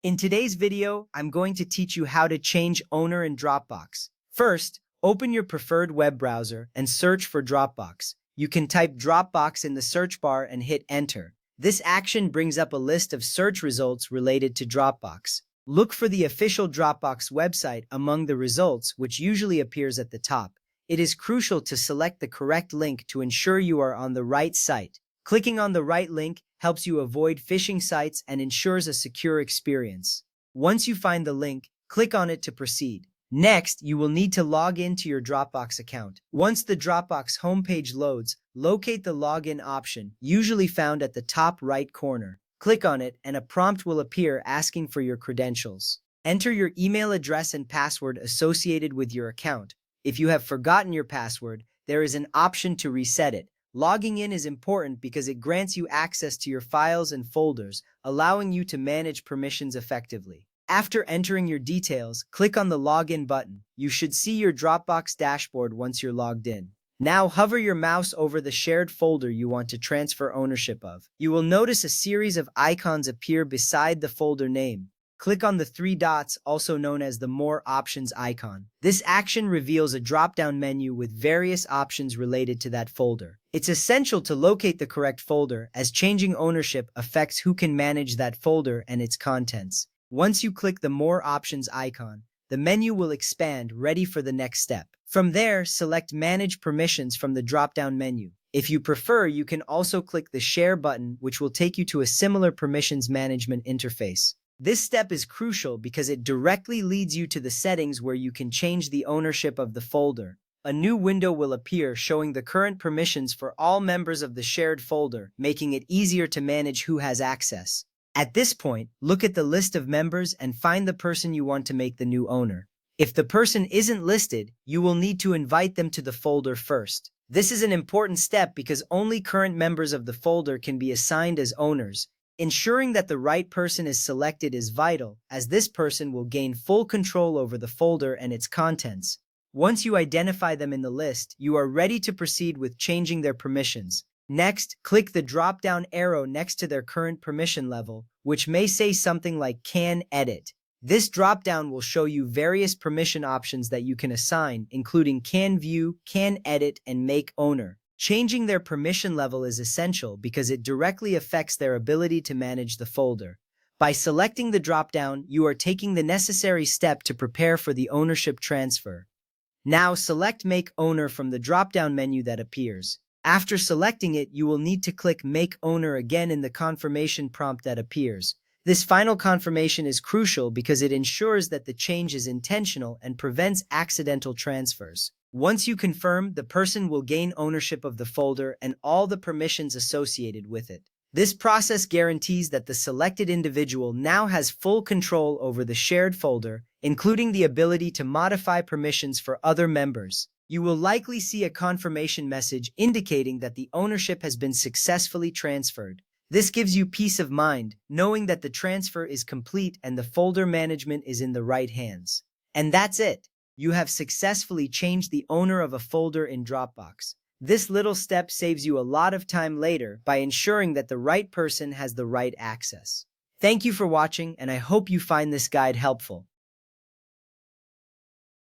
In today's video, I'm going to teach you how to change owner in Dropbox. First, open your preferred web browser and search for Dropbox. You can type Dropbox in the search bar and hit enter. This action brings up a list of search results related to Dropbox. Look for the official Dropbox website among the results, which usually appears at the top. It is crucial to select the correct link to ensure you are on the right site. Clicking on the right link helps you avoid phishing sites and ensures a secure experience. Once you find the link, click on it to proceed. Next, you will need to log in to your Dropbox account. Once the Dropbox homepage loads, locate the login option, usually found at the top right corner. Click on it and a prompt will appear asking for your credentials. Enter your email address and password associated with your account. If you have forgotten your password, there is an option to reset it. Logging in is important because it grants you access to your files and folders, allowing you to manage permissions effectively. After entering your details, click on the Login button. You should see your Dropbox dashboard once you're logged in. Now hover your mouse over the shared folder you want to transfer ownership of. You will notice a series of icons appear beside the folder name. Click on the three dots, also known as the More Options icon. This action reveals a drop-down menu with various options related to that folder. It's essential to locate the correct folder, as changing ownership affects who can manage that folder and its contents. Once you click the More Options icon, the menu will expand, ready for the next step. From there, select Manage Permissions from the drop-down menu. If you prefer, you can also click the Share button, which will take you to a similar permissions management interface. This step is crucial because it directly leads you to the settings where you can change the ownership of the folder. A new window will appear showing the current permissions for all members of the shared folder, making it easier to manage who has access. At this point, look at the list of members and find the person you want to make the new owner. If the person isn't listed, you will need to invite them to the folder first. This is an important step because only current members of the folder can be assigned as owners. Ensuring that the right person is selected is vital, as this person will gain full control over the folder and its contents. Once you identify them in the list, you are ready to proceed with changing their permissions. Next, click the drop-down arrow next to their current permission level, which may say something like Can Edit. This drop-down will show you various permission options that you can assign, including Can View, Can Edit, and Make Owner. Changing their permission level is essential because it directly affects their ability to manage the folder. By selecting the drop-down, you are taking the necessary step to prepare for the ownership transfer. Now select Make Owner from the drop-down menu that appears. After selecting it, you will need to click Make Owner again in the confirmation prompt that appears. This final confirmation is crucial because it ensures that the change is intentional and prevents accidental transfers. Once you confirm, the person will gain ownership of the folder and all the permissions associated with it. This process guarantees that the selected individual now has full control over the shared folder, including the ability to modify permissions for other members. You will likely see a confirmation message indicating that the ownership has been successfully transferred. This gives you peace of mind, knowing that the transfer is complete and the folder management is in the right hands. And that's it. You have successfully changed the owner of a folder in Dropbox. This little step saves you a lot of time later by ensuring that the right person has the right access. Thank you for watching, and I hope you find this guide helpful.